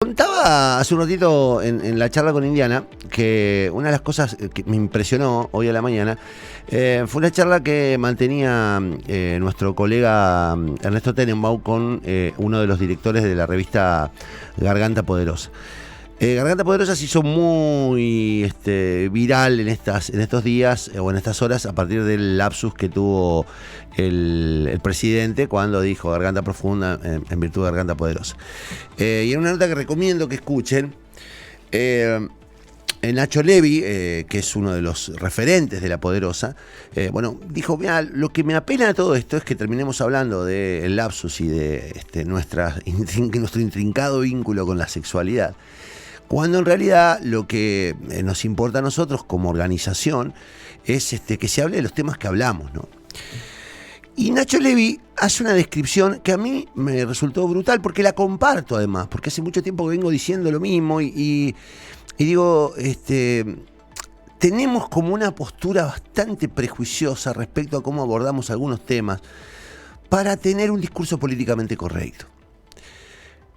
Contaba hace un ratito en la charla con Indiana que una de las cosas que me impresionó hoy a la mañana fue una charla que mantenía nuestro colega Ernesto Tenenbaum con uno de los directores de la revista Garganta Poderosa. Garganta Poderosa se hizo muy viral en estos días o en estas horas a partir del lapsus que tuvo el presidente cuando dijo Garganta Profunda en virtud de Garganta Poderosa. Y en una nota que recomiendo que escuchen, Nacho Levi, que es uno de los referentes de La Poderosa, dijo, mira, lo que me apena de todo esto es que terminemos hablando del lapsus y de nuestro intrincado vínculo con la sexualidad, cuando en realidad lo que nos importa a nosotros como organización es que se hable de los temas que hablamos, ¿no? Y Nacho Levi hace una descripción que a mí me resultó brutal, porque la comparto además, porque hace mucho tiempo que vengo diciendo lo mismo y digo, tenemos como una postura bastante prejuiciosa respecto a cómo abordamos algunos temas para tener un discurso políticamente correcto.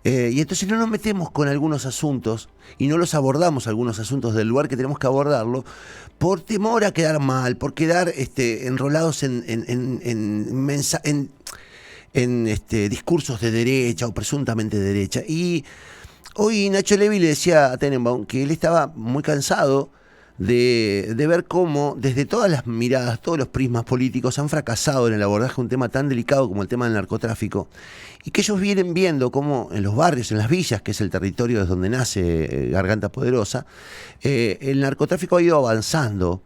Y entonces no nos metemos con algunos asuntos y no los abordamos algunos asuntos del lugar que tenemos que abordarlo por temor a quedar mal, por quedar enrolados en discursos de derecha o presuntamente de derecha. Y hoy Nacho Levi le decía a Tenenbaum que él estaba muy cansado de ver cómo desde todas las miradas, todos los prismas políticos han fracasado en el abordaje de un tema tan delicado como el tema del narcotráfico, y que ellos vienen viendo cómo en los barrios, en las villas, que es el territorio desde donde nace Garganta Poderosa, el narcotráfico ha ido avanzando,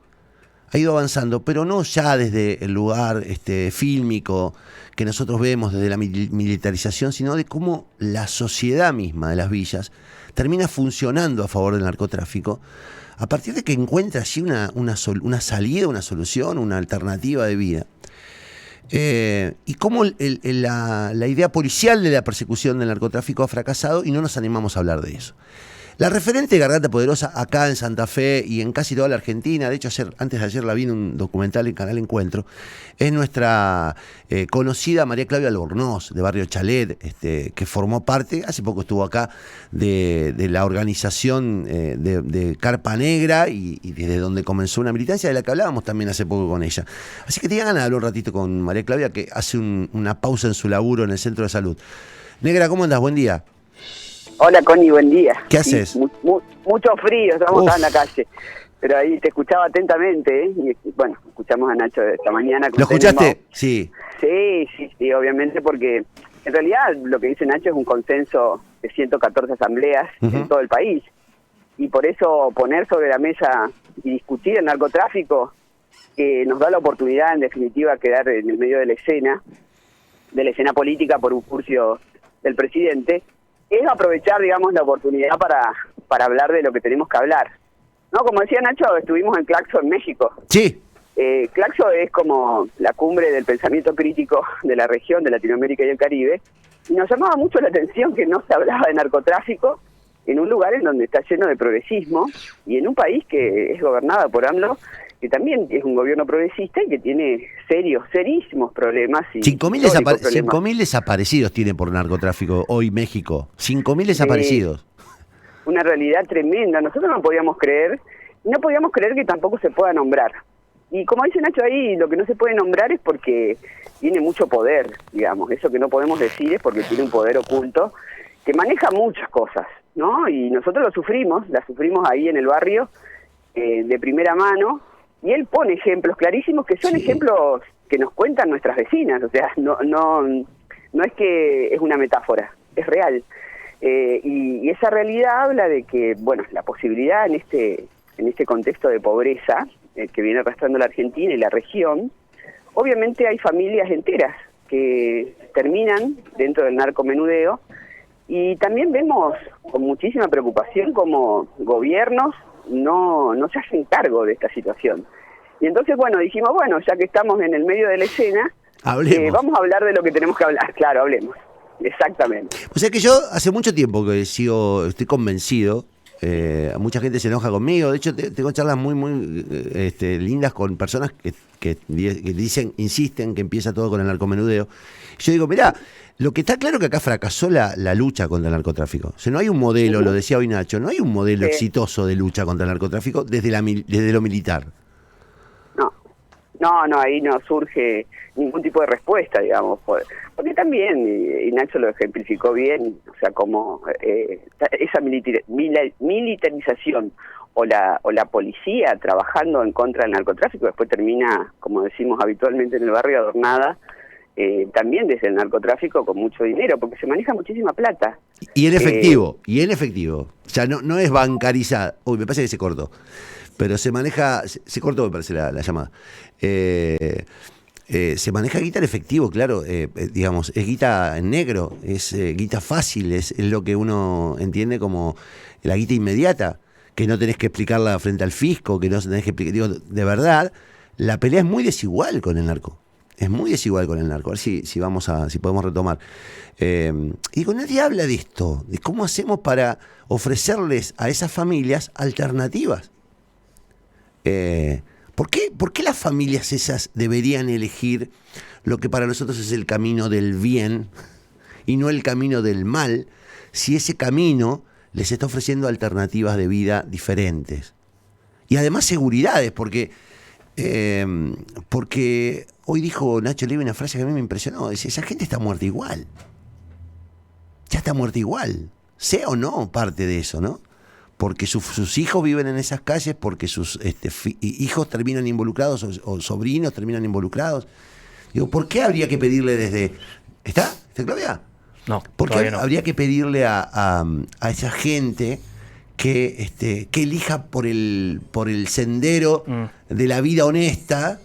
pero no ya desde el lugar fílmico que nosotros vemos desde la militarización, sino de cómo la sociedad misma de las villas termina funcionando a favor del narcotráfico, a partir de que encuentra así una salida, una solución, una alternativa de vida. Y cómo la idea policial de la persecución del narcotráfico ha fracasado y no nos animamos a hablar de eso. La referente de Garganta Poderosa acá en Santa Fe y en casi toda la Argentina, de hecho antes de ayer la vi en un documental en Canal Encuentro, es nuestra conocida María Claudia Albornoz, de Barrio Chalet, que formó parte, hace poco estuvo acá, de la organización de Carpa Negra y desde donde comenzó una militancia de la que hablábamos también hace poco con ella. Así que tenía ganas de hablar un ratito con María Claudia, que hace una pausa en su laburo en el centro de salud. Negra, ¿cómo andás? Buen día. Hola, Connie, buen día. ¿Qué haces? Sí, mucho frío, estamos acá en la calle. Pero ahí te escuchaba atentamente, ¿eh? Y bueno, escuchamos a Nacho esta mañana. ¿Lo escuchaste? Sí. Sí, obviamente, porque en realidad lo que dice Nacho es un consenso de 114 asambleas en todo el país. Y por eso poner sobre la mesa y discutir el narcotráfico, que nos da la oportunidad, en definitiva, de quedar en el medio de la escena política por un curso del presidente, es aprovechar, digamos, la oportunidad para hablar de lo que tenemos que hablar. ¿No? Como decía Nacho, estuvimos en Claxo, en México. Sí. Claxo es como la cumbre del pensamiento crítico de la región, de Latinoamérica y el Caribe, y nos llamaba mucho la atención que no se hablaba de narcotráfico en un lugar en donde está lleno de progresismo y en un país que es gobernado por AMLO, que también es un gobierno progresista y que tiene serísimos problemas. 5.000 desaparecidos tiene por narcotráfico hoy México. 5.000 desaparecidos. Una realidad tremenda. Nosotros no podíamos creer que tampoco se pueda nombrar. Y como dice Nacho ahí, lo que no se puede nombrar es porque tiene mucho poder, digamos. Eso que no podemos decir es porque tiene un poder oculto que maneja muchas cosas, ¿no? Y nosotros la sufrimos ahí en el barrio de primera mano. Y él pone ejemplos clarísimos que son ejemplos que nos cuentan nuestras vecinas, o sea, no es que es una metáfora, es real. Y esa realidad habla de que, bueno, la posibilidad en este contexto de pobreza que viene arrastrando la Argentina y la región, obviamente hay familias enteras que terminan dentro del narcomenudeo, y también vemos con muchísima preocupación cómo gobiernos no se hacen cargo de esta situación. Y entonces, bueno, dijimos, ya que estamos en el medio de la escena, vamos a hablar de lo que tenemos que hablar. Claro, hablemos. Exactamente. O sea que yo hace mucho tiempo que estoy convencido Mucha gente se enoja conmigo. De hecho, tengo charlas muy lindas con personas que dicen, insisten que empieza todo con el narcomenudeo. Yo digo, mirá, lo que está claro es que acá fracasó la lucha contra el narcotráfico. O sea, no hay un modelo, lo decía hoy Nacho, no hay un modelo exitoso de lucha contra el narcotráfico desde lo militar. No, ahí no surge ningún tipo de respuesta, digamos, porque también, y Nacho lo ejemplificó bien, o sea, como esa militarización o la policía trabajando en contra del narcotráfico después termina, como decimos habitualmente en el barrio, adornada también desde el narcotráfico con mucho dinero, porque se maneja muchísima plata. Y en efectivo. O sea, no es bancarizada. Uy, me parece que se cortó. Pero se maneja, se cortó me parece la llamada. Se maneja guita en efectivo, claro, digamos, es guita en negro, es guita fácil, es lo que uno entiende como la guita inmediata, que no tenés que explicarla frente al fisco, que no tenés que explicar, digo, de verdad, la pelea es muy desigual con el narco. Es muy desigual con el narco. A ver si podemos retomar. Y con nadie habla de esto, de cómo hacemos para ofrecerles a esas familias alternativas. ¿Por qué las familias esas deberían elegir lo que para nosotros es el camino del bien y no el camino del mal, si ese camino les está ofreciendo alternativas de vida diferentes? Y además seguridades, porque hoy dijo Nacho Levy una frase que a mí me impresionó. Dice, esa gente está muerta igual. Ya está muerta igual. Sea o no parte de eso, ¿no? Porque sus hijos viven en esas calles, porque sus hijos terminan involucrados o sobrinos terminan involucrados. Digo, ¿por qué habría que pedirle desde... ¿Está Claudia? No, ¿Por qué todavía no. habría que pedirle a esa gente que elija por el sendero de la vida honesta,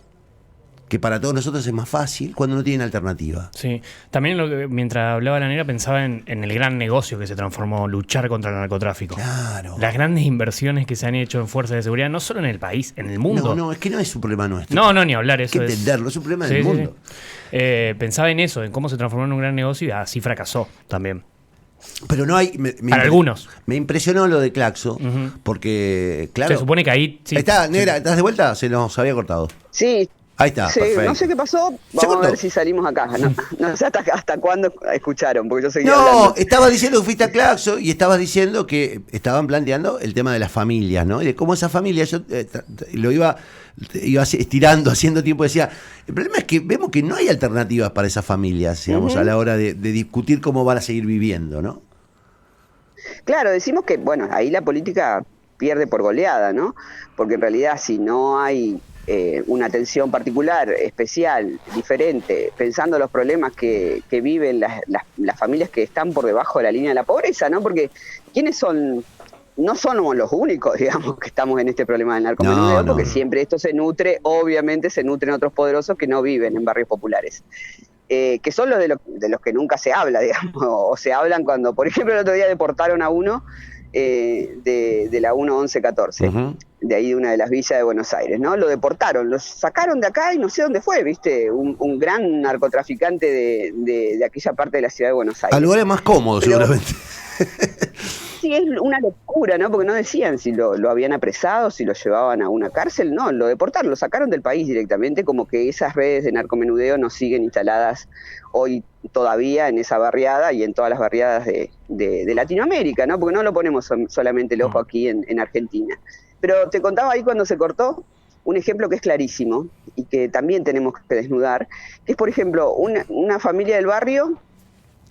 que para todos nosotros es más fácil, cuando no tienen alternativa? Sí, también mientras hablaba la negra pensaba en el gran negocio que se transformó luchar contra el narcotráfico. Claro. Las grandes inversiones que se han hecho en fuerzas de seguridad, no solo en el país, en el mundo. No, es que no es un problema nuestro. No, ni hablar. Eso hay que entenderlo, es un problema del mundo. Sí. Pensaba en eso, en cómo se transformó en un gran negocio y así fracasó también. Pero no hay... Para algunos. Me impresionó lo de Claxo, porque, claro... Se supone que ahí... Sí, está, negra, ¿estás de vuelta? Se nos había cortado. Sí. Ahí está, sí, perfecto. No sé qué pasó, vamos a ver si salimos acá. No sé hasta cuándo escucharon, porque yo seguía hablando. hablando. Estabas diciendo que fuiste a Claxo y estabas diciendo que estaban planteando el tema de las familias, ¿no? Y de cómo esas familias, yo lo iba estirando, haciendo tiempo, decía, el problema es que vemos que no hay alternativas para esas familias, digamos, a la hora de discutir cómo van a seguir viviendo, ¿no? Claro, decimos que, bueno, ahí la política pierde por goleada, ¿no? Porque en realidad si no hay una atención particular, especial, diferente, pensando los problemas que viven las familias que están por debajo de la línea de la pobreza, ¿no? Porque ¿quiénes son? No somos los únicos, digamos, que estamos en este problema del narcomenudeo, porque siempre esto se nutre, obviamente se nutren otros poderosos que no viven en barrios populares. Que son los de los que nunca se habla, digamos, o se hablan cuando, por ejemplo, el otro día deportaron a uno de la 1114, de ahí de una de las villas de Buenos Aires, ¿no? Lo deportaron, lo sacaron de acá y no sé dónde fue, ¿viste? Un gran narcotraficante de aquella parte de la ciudad de Buenos Aires. Al lugar más cómodo, seguramente. Sí, es una locura, ¿no? Porque no decían si lo habían apresado, si lo llevaban a una cárcel, no, lo deportaron, lo sacaron del país directamente, como que esas redes de narcomenudeo no siguen instaladas hoy todavía en esa barriada y en todas las barriadas de Latinoamérica, ¿no? Porque no lo ponemos solamente el ojo aquí en Argentina. Pero te contaba ahí cuando se cortó un ejemplo que es clarísimo y que también tenemos que desnudar, que es, por ejemplo, una familia del barrio.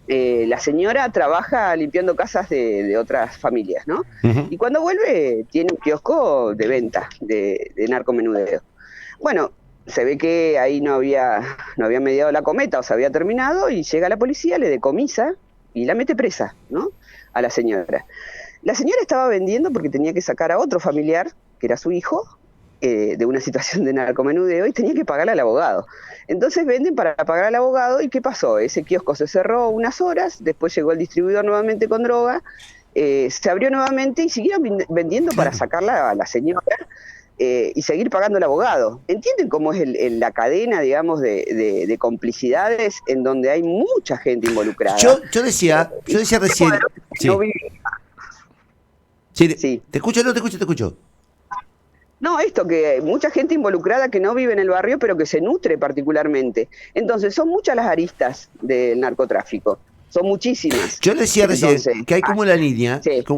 La señora trabaja limpiando casas de otras familias, ¿no? Y cuando vuelve tiene un kiosco de venta de narcomenudeo. Bueno, se ve que ahí no había mediado la cometa o se había terminado y llega la policía, le decomisa y la mete presa, ¿no? A la señora. La señora estaba vendiendo porque tenía que sacar a otro familiar, que era su hijo, de una situación de narcomenudeo y tenía que pagarle al abogado. Entonces venden para pagar al abogado y ¿qué pasó? Ese kiosco se cerró unas horas, después llegó el distribuidor nuevamente con droga, se abrió nuevamente y siguieron vendiendo para sacarla a la señora y seguir pagando al abogado. ¿Entienden cómo es la cadena, digamos, de complicidades en donde hay mucha gente involucrada? Yo decía recién... No vive. Sí, Sí. te escucho, no, te escucho, te escucho. No, esto que hay mucha gente involucrada que no vive en el barrio, pero que se nutre particularmente. Entonces, son muchas las aristas del narcotráfico. Son muchísimas. Yo le decía recién Entonces, que hay sí. como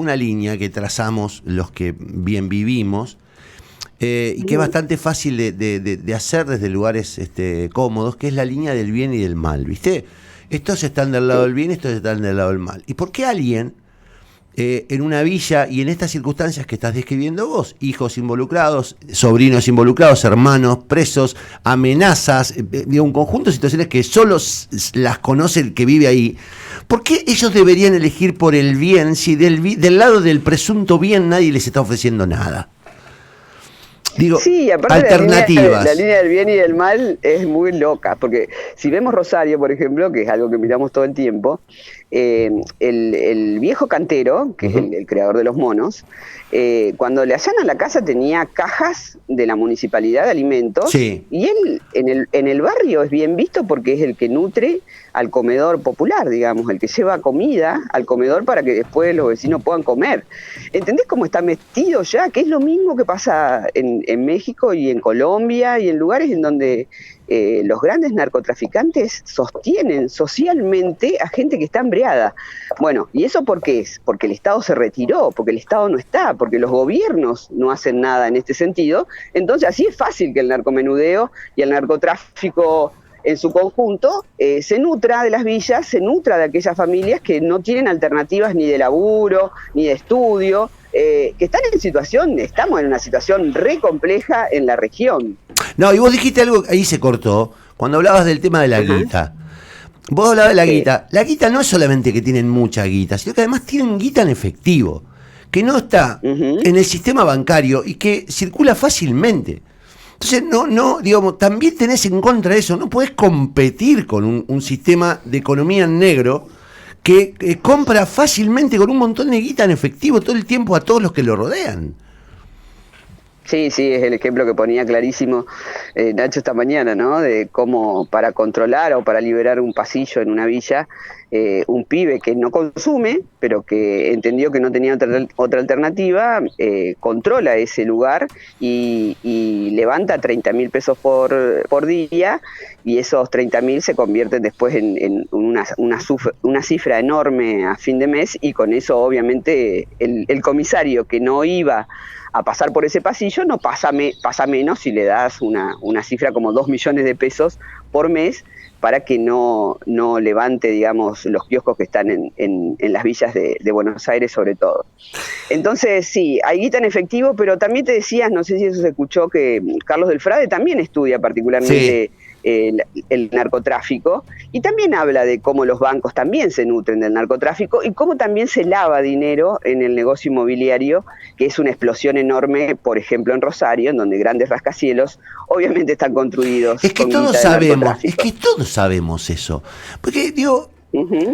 una línea que trazamos los que bien vivimos, y que es bastante fácil de hacer desde lugares cómodos, que es la línea del bien y del mal, ¿viste? Estos están del lado del bien, estos están del lado del mal. ¿Y por qué alguien en una villa y en estas circunstancias que estás describiendo vos, hijos involucrados, sobrinos involucrados, hermanos presos, amenazas, un conjunto de situaciones que solo las conoce el que vive ahí? ¿Por qué ellos deberían elegir por el bien si del lado del presunto bien nadie les está ofreciendo nada? Digo, Sí, aparte alternativas. la línea del bien y del mal es muy loca, porque si vemos Rosario, por ejemplo, que es algo que miramos todo el tiempo, el viejo cantero, que es el creador de los monos, cuando le allanan la casa tenía cajas de la municipalidad de alimentos, Sí. y él en el barrio es bien visto porque es el que nutre al comedor popular, digamos, el que lleva comida al comedor para que después los vecinos puedan comer. ¿Entendés cómo está metido ya? Que es lo mismo que pasa en México y en Colombia y en lugares en donde los grandes narcotraficantes sostienen socialmente a gente que está embriagada. Bueno, ¿y eso por qué es? Porque el Estado se retiró, porque el Estado no está, porque los gobiernos no hacen nada en este sentido. Entonces así es fácil que el narcomenudeo y el narcotráfico en su conjunto se nutra de las villas, se nutra de aquellas familias que no tienen alternativas ni de laburo, ni de estudio, que están estamos en una situación re compleja en la región. No, y vos dijiste algo, ahí se cortó, cuando hablabas del tema de la guita. Vos hablabas de la guita. La guita no es solamente que tienen mucha guita, sino que además tienen guita en efectivo, que no está en el sistema bancario y que circula fácilmente. Entonces, digamos, también tenés en contra de eso, no podés competir con un sistema de economía en negro que compra fácilmente con un montón de guita en efectivo todo el tiempo a todos los que lo rodean. Sí, es el ejemplo que ponía clarísimo Nacho esta mañana, ¿no? De cómo para controlar o para liberar un pasillo en una villa, un pibe que no consume, pero que entendió que no tenía otra alternativa, controla ese lugar y levanta 30.000 pesos por día, y esos 30.000 se convierten después en una cifra enorme a fin de mes, y con eso obviamente el comisario que no iba a pasar por ese pasillo no pasa menos si le das una cifra como 2 millones de pesos por mes para que no levante, digamos, los kioscos que están en las villas de Buenos Aires sobre todo. Entonces, sí, hay guita en efectivo, pero también te decías, no sé si eso se escuchó, que Carlos del Frade también estudia particularmente el narcotráfico, y también habla de cómo los bancos también se nutren del narcotráfico y cómo también se lava dinero en el negocio inmobiliario, que es una explosión enorme, por ejemplo en Rosario, en donde grandes rascacielos obviamente están construidos. Es que con todos guita de sabemos, narcotráfico. eso. Porque, digo,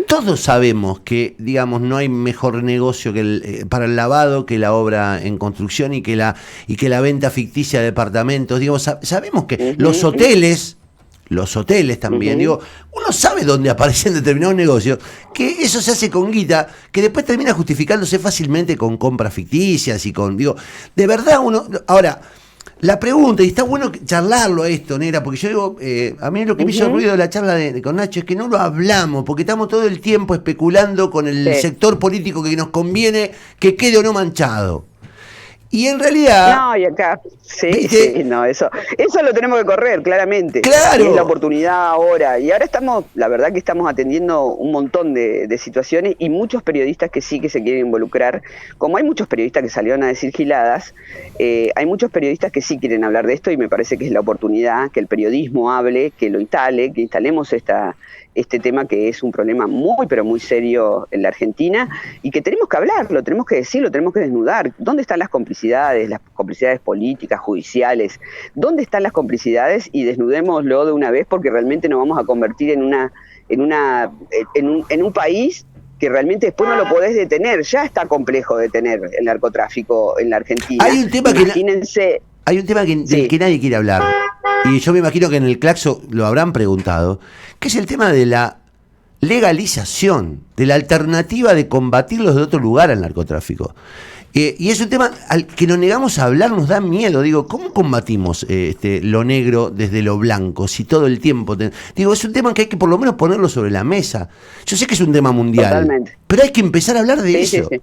todos sabemos que, digamos, no hay mejor negocio que para el lavado que la obra en construcción y que la venta ficticia de departamentos. Digo, sabemos que los hoteles también, digo, uno sabe dónde aparecen determinados negocios, que eso se hace con guita, que después termina justificándose fácilmente con compras ficticias y de verdad ahora, la pregunta, y está bueno charlarlo esto, Negra, porque yo digo, a mí lo que me hizo ruido de la charla con Nacho es que no lo hablamos, porque estamos todo el tiempo especulando con el sector político que nos conviene que quede o no manchado. Y en realidad... No, y acá, eso lo tenemos que correr, claramente. Claro. Y es la oportunidad ahora. Y ahora la verdad que estamos atendiendo un montón de situaciones, y muchos periodistas que sí que se quieren involucrar. Como hay muchos periodistas que salieron a decir giladas, hay muchos periodistas que sí quieren hablar de esto, y me parece que es la oportunidad que el periodismo hable, que lo instale, que instalemos este tema, que es un problema muy, pero muy serio en la Argentina, y que tenemos que hablarlo, tenemos que decirlo, tenemos que desnudar. ¿Dónde están las complicidades políticas, judiciales? ¿Dónde están las complicidades? Y desnudémoslo de una vez, porque realmente nos vamos a convertir en un país que realmente después no lo podés detener. Ya está complejo detener el narcotráfico en la Argentina. Hay un tema Imagínense. Hay un tema del que nadie quiere hablar, y yo me imagino que en el Claxo lo habrán preguntado, que es el tema de la legalización, de la alternativa de combatirlos de otro lugar al narcotráfico. Y es un tema al que nos negamos a hablar, nos da miedo. Digo, ¿cómo combatimos lo negro desde lo blanco? Si todo el tiempo... Digo, es un tema que hay que por lo menos ponerlo sobre la mesa. Yo sé que es un tema mundial, Totalmente. pero hay que empezar a hablar de eso. Sí.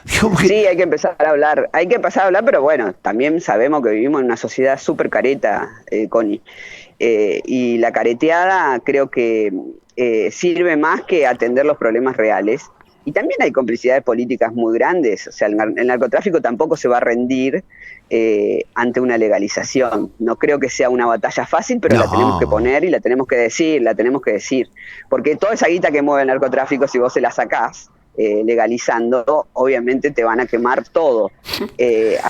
Digo, porque... Sí, hay que empezar a hablar, pero bueno, también sabemos que vivimos en una sociedad súper careta, Connie. Y la careteada creo que sirve más que atender los problemas reales. Y también hay complicidades políticas muy grandes, o sea, el narcotráfico tampoco se va a rendir ante una legalización. No creo que sea una batalla fácil, pero la tenemos que poner y la tenemos que decir. Porque toda esa guita que mueve el narcotráfico, si vos se la sacás legalizando, obviamente te van a quemar todo.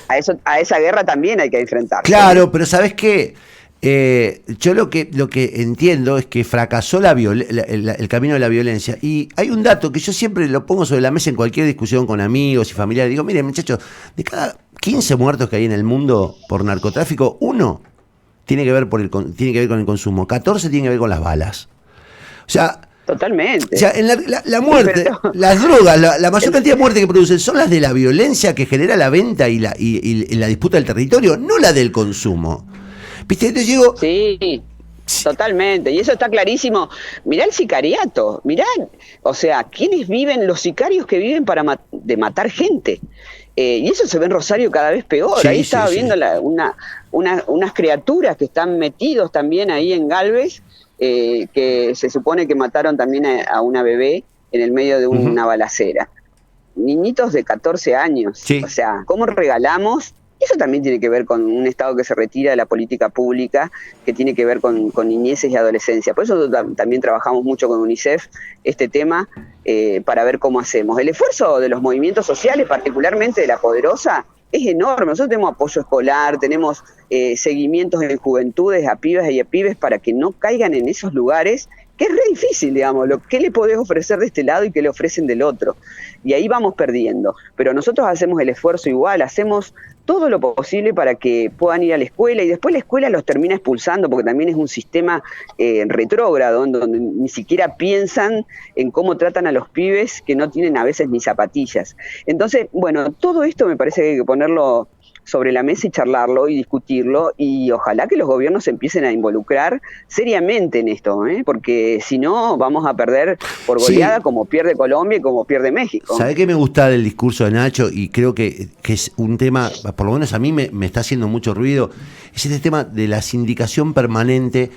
A esa guerra también hay que enfrentarse. Claro, pero ¿sabés qué? Yo lo que entiendo es que fracasó el camino de la violencia, y hay un dato que yo siempre lo pongo sobre la mesa en cualquier discusión con amigos y familiares. Digo, miren, muchachos, de cada 15 muertos que hay en el mundo por narcotráfico, 1 tiene que ver con el consumo, 14 tiene que ver con las balas. O sea, totalmente. O sea, en la muerte, las drogas, la mayor cantidad de muertes que producen son las de la violencia que genera la venta y la disputa del territorio, no la del consumo. ¿Viste? Entonces digo, sí, totalmente. Y eso está clarísimo. Mirá el sicariato. Mirá, o sea, ¿quiénes viven? Los sicarios que viven de matar gente. Y eso se ve en Rosario cada vez peor. Ahí estaba viendo unas criaturas que están metidos también ahí en Galvez, que se supone que mataron también a una bebé en el medio de una balacera. Niñitos de 14 años. Sí. O sea, ¿cómo regalamos? Eso también tiene que ver con un Estado que se retira de la política pública, que tiene que ver con niñeces y adolescencia. Por eso también trabajamos mucho con UNICEF este tema, para ver cómo hacemos. El esfuerzo de los movimientos sociales, particularmente de La Poderosa, es enorme. Nosotros tenemos apoyo escolar, tenemos seguimientos en juventudes a pibas y a pibes para que no caigan en esos lugares, que es re difícil, digamos, ¿qué le podés ofrecer de este lado y qué le ofrecen del otro? Y ahí vamos perdiendo. Pero nosotros hacemos el esfuerzo igual, hacemos todo lo posible para que puedan ir a la escuela, y después la escuela los termina expulsando, porque también es un sistema retrógrado, donde ni siquiera piensan en cómo tratan a los pibes que no tienen a veces ni zapatillas. Entonces, bueno, todo esto me parece que hay que ponerlo sobre la mesa y charlarlo y discutirlo, y ojalá que los gobiernos se empiecen a involucrar seriamente en esto, porque si no vamos a perder por goleada, como pierde Colombia y como pierde México. ¿Sabés qué me gusta del discurso de Nacho? Y creo que es un tema, por lo menos a mí me está haciendo mucho ruido, es este tema de la sindicación permanente,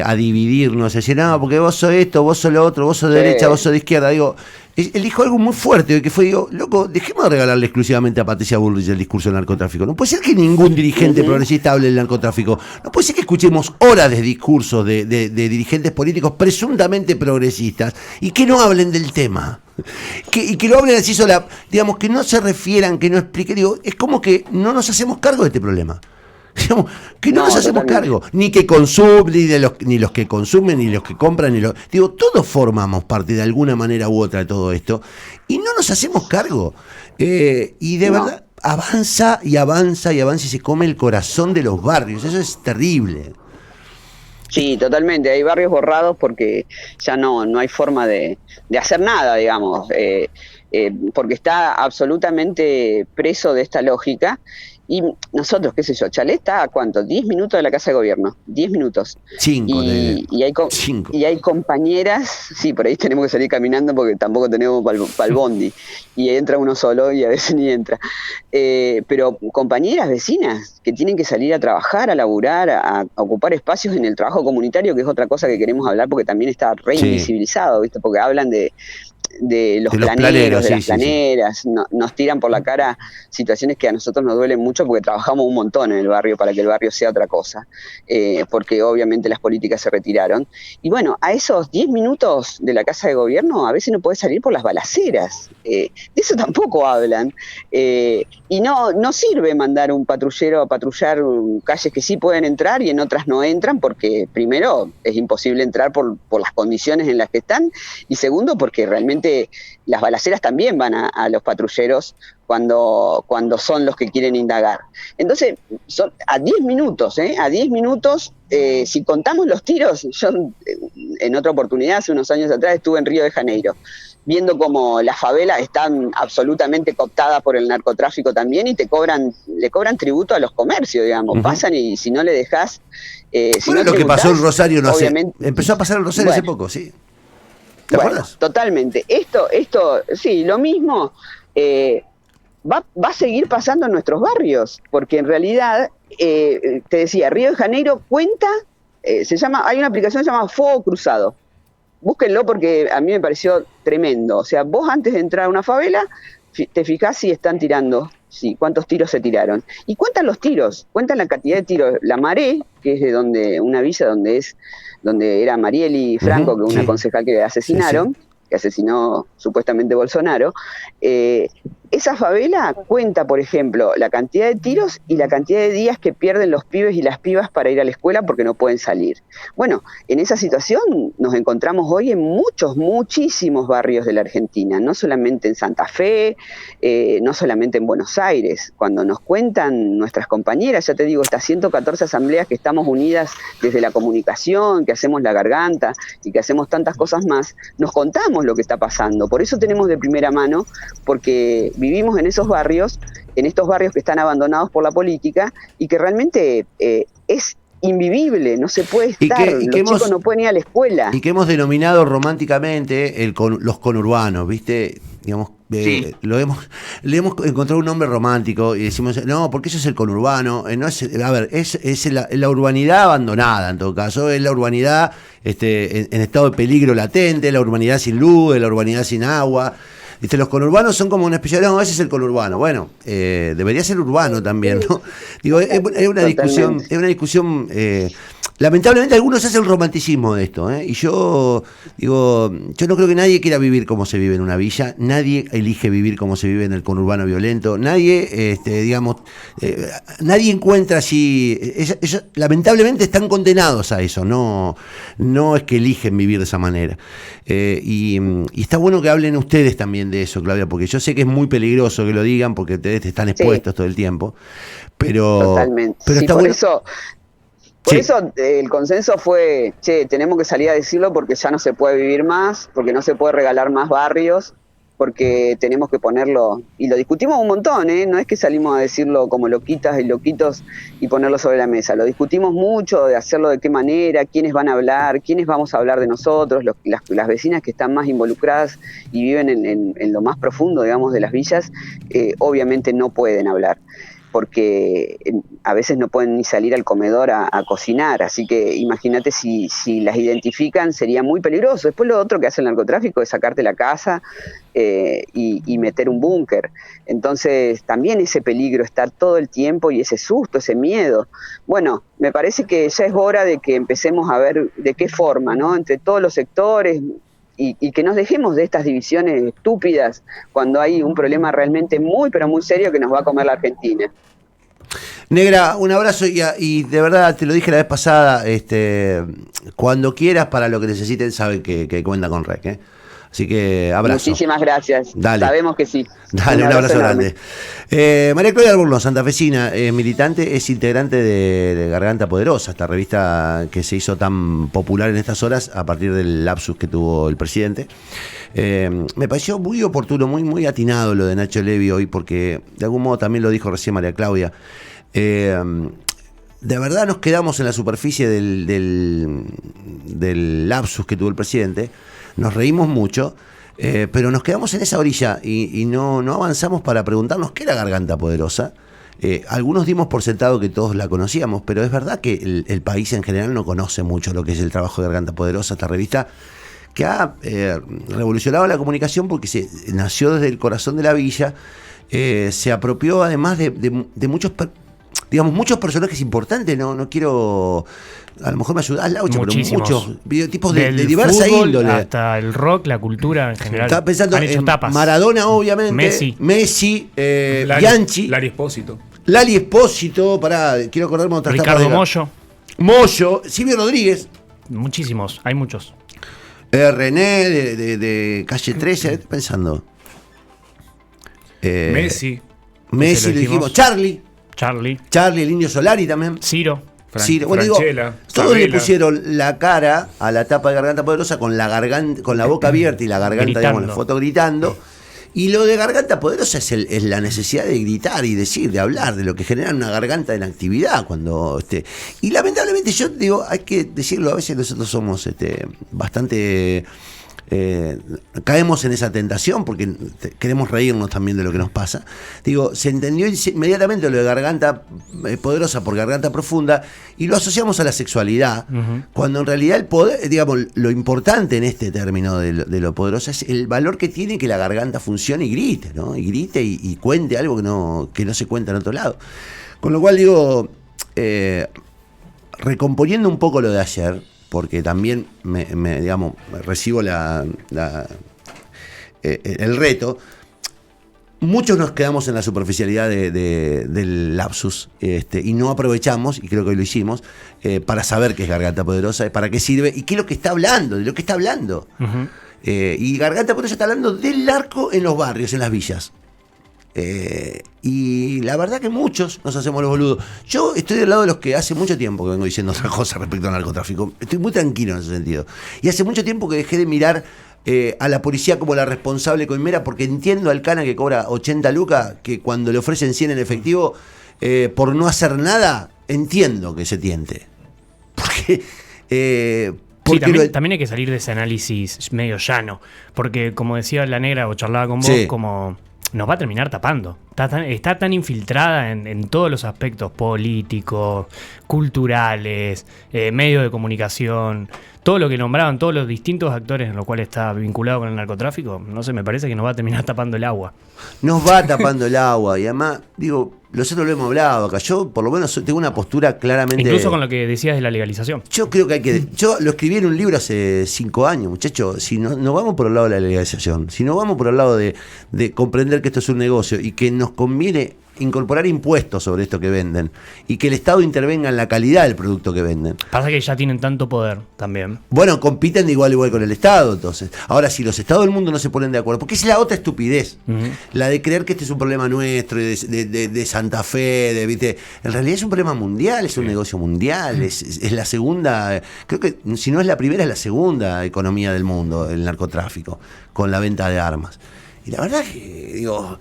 a dividirnos, a decir, no, porque vos sos esto, vos sos lo otro, vos sos de derecha, vos sos de izquierda. Digo, él dijo algo muy fuerte, que fue, digo, loco, dejemos de regalarle exclusivamente a Patricia Bullrich el discurso del narcotráfico. No puede ser que ningún dirigente progresista hable del narcotráfico. No puede ser que escuchemos horas de discursos de dirigentes políticos presuntamente progresistas y que no hablen del tema. Y que lo hablen así sola, digamos, que no se refieran, que no expliquen. Digo, es como que no nos hacemos cargo de este problema. Digamos, que no nos hacemos cargo, ni que consumen, ni los que consumen, ni los que compran, digo, todos formamos parte de alguna manera u otra de todo esto, y no nos hacemos cargo. Y de verdad, avanza y avanza y avanza y se come el corazón de los barrios. Eso es terrible. Sí, totalmente. Hay barrios borrados porque ya no hay forma de hacer nada, digamos, porque está absolutamente preso de esta lógica. Y nosotros, qué sé yo, Chalé está a ¿cuánto? 10 minutos de la Casa de Gobierno, 10 minutos. 5. Y hay compañeras, sí, por ahí tenemos que salir caminando porque tampoco tenemos para el bondi, y entra uno solo y a veces ni entra. Pero compañeras, vecinas, que tienen que salir a trabajar, a laburar, a ocupar espacios en el trabajo comunitario, que es otra cosa que queremos hablar porque también está re invisibilizado, ¿viste? Porque hablan de los planeros, de las planeras, sí. Nos tiran por la cara situaciones que a nosotros nos duelen mucho porque trabajamos un montón en el barrio para que el barrio sea otra cosa, porque obviamente las políticas se retiraron. Y bueno, a esos 10 minutos de la Casa de Gobierno a veces no podés salir por las balaceras, de eso tampoco hablan, y no sirve mandar un patrullero a patrullar calles que sí pueden entrar y en otras no entran, porque primero es imposible entrar por las condiciones en las que están, y segundo porque realmente las balaceras también van a los patrulleros cuando son los que quieren indagar. Entonces, son a 10 minutos, a 10 minutos, si contamos los tiros, yo en otra oportunidad, hace unos años atrás, estuve en Río de Janeiro, viendo como las favelas están absolutamente cooptadas por el narcotráfico también y le cobran tributo a los comercios, digamos. Pasan y si no le dejás... bueno, lo que pasó en Rosario obviamente, empezó a pasar en Rosario hace poco, ¿sí? ¿Te acuerdas? Totalmente. Esto, sí, lo mismo va a seguir pasando en nuestros barrios, porque en realidad, te decía, Río de Janeiro cuenta, hay una aplicación que se llama Fuego Cruzado. Búsquenlo porque a mí me pareció tremendo. O sea, vos antes de entrar a una favela, te fijás si están tirando, cuántos tiros se tiraron. Y cuentan los tiros, cuentan la cantidad de tiros. La Maré, que es de una villa donde era Marieli Franco, que es una concejal que asesinaron, que asesinó supuestamente Bolsonaro, esa favela cuenta, por ejemplo, la cantidad de tiros y la cantidad de días que pierden los pibes y las pibas para ir a la escuela porque no pueden salir. Bueno, en esa situación nos encontramos hoy en muchísimos barrios de la Argentina, no solamente en Santa Fe, no solamente en Buenos Aires. Cuando nos cuentan nuestras compañeras, ya te digo, estas 114 asambleas que estamos unidas desde la comunicación, que hacemos La Garganta y que hacemos tantas cosas más, nos contamos lo que está pasando. Por eso tenemos de primera mano, porque vivimos en estos barrios que están abandonados por la política y que realmente es invivible, no se puede estar, los chicos no pueden ir a la escuela. Y que hemos denominado románticamente los conurbanos, ¿viste? Digamos, le hemos encontrado un nombre romántico y decimos, no, porque eso es el conurbano, no es, a ver, es la urbanidad abandonada en todo caso, es la urbanidad en estado de peligro latente, la urbanidad sin luz, la urbanidad sin agua. Los conurbanos son como una especie de, no, ese es el conurbano. Bueno, debería ser urbano también, ¿no? Digo, es una discusión, lamentablemente algunos hacen el romanticismo de esto, y yo digo, yo no creo que nadie quiera vivir como se vive en una villa, nadie elige vivir como se vive en el conurbano violento, nadie, nadie encuentra así, ellos lamentablemente están condenados a eso, no es que eligen vivir de esa manera. Y está bueno que hablen ustedes también de eso, Claudia, porque yo sé que es muy peligroso que lo digan porque ustedes están expuestos todo el tiempo, pero... Totalmente. Pero sí, está por bueno. eso el consenso fue, tenemos que salir a decirlo porque ya no se puede vivir más, porque no se puede regalar más barrios, porque tenemos que ponerlo, y lo discutimos un montón, no es que salimos a decirlo como loquitas y loquitos y ponerlo sobre la mesa, lo discutimos mucho de hacerlo de qué manera, quiénes van a hablar, quiénes vamos a hablar de nosotros, las vecinas que están más involucradas y viven en lo más profundo, digamos, de las villas, obviamente no pueden hablar, porque a veces no pueden ni salir al comedor a cocinar, así que imagínate si las identifican, sería muy peligroso. Después lo otro que hace el narcotráfico es sacarte la casa y meter un búnker. Entonces también ese peligro está todo el tiempo y ese susto, ese miedo. Bueno, me parece que ya es hora de que empecemos a ver de qué forma, ¿no? Entre todos los sectores, y que nos dejemos de estas divisiones estúpidas cuando hay un problema realmente muy, pero muy serio que nos va a comer la Argentina. Negra, un abrazo y de verdad, te lo dije la vez pasada, cuando quieras, para lo que necesiten, saben que cuentan con REC, ¿eh? Así que abrazo. Muchísimas gracias. Dale. Sabemos que sí. Dale, un abrazo grande. María Claudia Albornoz, santafesina, militante, es integrante de Garganta Poderosa, esta revista que se hizo tan popular en estas horas a partir del lapsus que tuvo el presidente. Me pareció muy oportuno, muy atinado lo de Nacho Levi hoy, porque de algún modo también lo dijo recién María Claudia. De verdad nos quedamos en la superficie del lapsus que tuvo el presidente. Nos reímos mucho, pero nos quedamos en esa orilla y no avanzamos para preguntarnos qué era Garganta Poderosa. Algunos dimos por sentado que todos la conocíamos, pero es verdad que el país en general no conoce mucho lo que es el trabajo de Garganta Poderosa, esta revista que ha revolucionado la comunicación porque nació desde el corazón de la villa, se apropió además de muchos personajes importantes, no quiero... A lo mejor me ayudás, Laucha, pero muchos videotipos de diversa índole. Hasta el rock, la cultura en general. Estaba pensando en tapas. Maradona, obviamente. Messi, Bianchi. Lali Espósito. Quiero acordarme de otras tapas. Ricardo Mollo, Silvio Rodríguez. Muchísimos, hay muchos. René de Calle 13, estoy pensando. Messi, le dijimos. Charlie, Charlie, el Indio Solari también. Ciro. Sí, bueno, digo, Franchella, todos le Sabela. pusieron la cara a la tapa de Garganta Poderosa con la garganta, con la boca abierta y la garganta, digamos, en la Gritando. foto gritando. Y lo de Garganta Poderosa es la necesidad de gritar y decir, de hablar, de lo que genera una garganta en actividad. Y lamentablemente yo digo, hay que decirlo, a veces nosotros somos bastante... caemos en esa tentación porque queremos reírnos también de lo que nos pasa. Digo, se entendió inmediatamente lo de Garganta Poderosa por Garganta Profunda y lo asociamos a la sexualidad, cuando en realidad el poder, digamos, lo importante en este término de lo poderoso es el valor que tiene que la garganta funcione y grite, ¿no? Y grite y cuente algo que no se cuenta en otro lado. Con lo cual digo, recomponiendo un poco lo de ayer, porque también digamos, recibo el reto. Muchos nos quedamos en la superficialidad del lapsus y no aprovechamos, y creo que hoy lo hicimos, para saber qué es Garganta Poderosa, para qué sirve y qué es lo que está hablando, de lo que está hablando. Y Garganta Poderosa está hablando del arco en los barrios, en las villas. Y la verdad que muchos nos hacemos los boludos. Yo estoy del lado de los que hace mucho tiempo que vengo diciendo otra cosa respecto al narcotráfico. Estoy muy tranquilo en ese sentido. Y hace mucho tiempo que dejé de mirar a la policía como la responsable coimera, porque entiendo al cana que cobra 80 lucas, que cuando le ofrecen 100 en efectivo, por no hacer nada, entiendo que se tiente. Porque... Sí, también hay que salir de ese análisis medio llano, porque como decía la negra o charlaba con vos, Sí. como nos va a terminar tapando. Está tan infiltrada en todos los aspectos políticos, culturales, medios de comunicación, todo lo que nombraban, todos los distintos actores en los cuales está vinculado con el narcotráfico, no sé, me parece que nos va a terminar tapando el agua. Nos va tapando el agua y además, digo, nosotros lo hemos hablado acá. Yo, por lo menos, tengo una postura claramente... Incluso con lo que decías de la legalización. Yo creo que hay que... Yo lo escribí en un libro hace 5 años, muchachos. Si no vamos por el lado de la legalización, si no vamos por el lado de comprender que esto es un negocio y que nos conviene incorporar impuestos sobre esto que venden y que el Estado intervenga en la calidad del producto que venden. Pasa que ya tienen tanto poder también. Bueno, compiten de igual a igual con el Estado, entonces. Ahora, si los Estados del mundo no se ponen de acuerdo, porque es la otra estupidez, la de creer que este es un problema nuestro, de Santa Fe, ¿viste? En realidad es un problema mundial, es un negocio mundial, es la segunda, creo que si no es la primera, es la segunda economía del mundo, el narcotráfico, con la venta de armas. Y la verdad que, digo,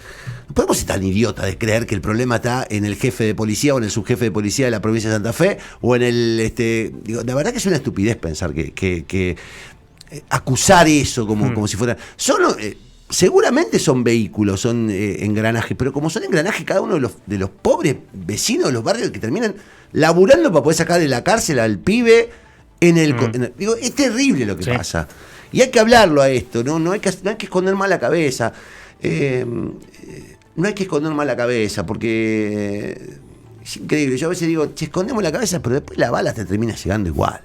no podemos ser tan idiotas de creer que el problema está en el jefe de policía o en el subjefe de policía de la provincia de Santa Fe o en el... digo, la verdad que es una estupidez pensar que acusar eso como si fuera... Seguramente son vehículos, son engranajes, pero como son engranajes, cada uno de los pobres vecinos de los barrios que terminan laburando para poder sacar de la cárcel al pibe digo, es terrible lo que pasa. Y hay que hablarlo a esto, no hay que esconder más la cabeza. No hay que esconder más la cabeza, porque es increíble. Yo a veces digo, escondemos la cabeza, pero después la bala te termina llegando igual.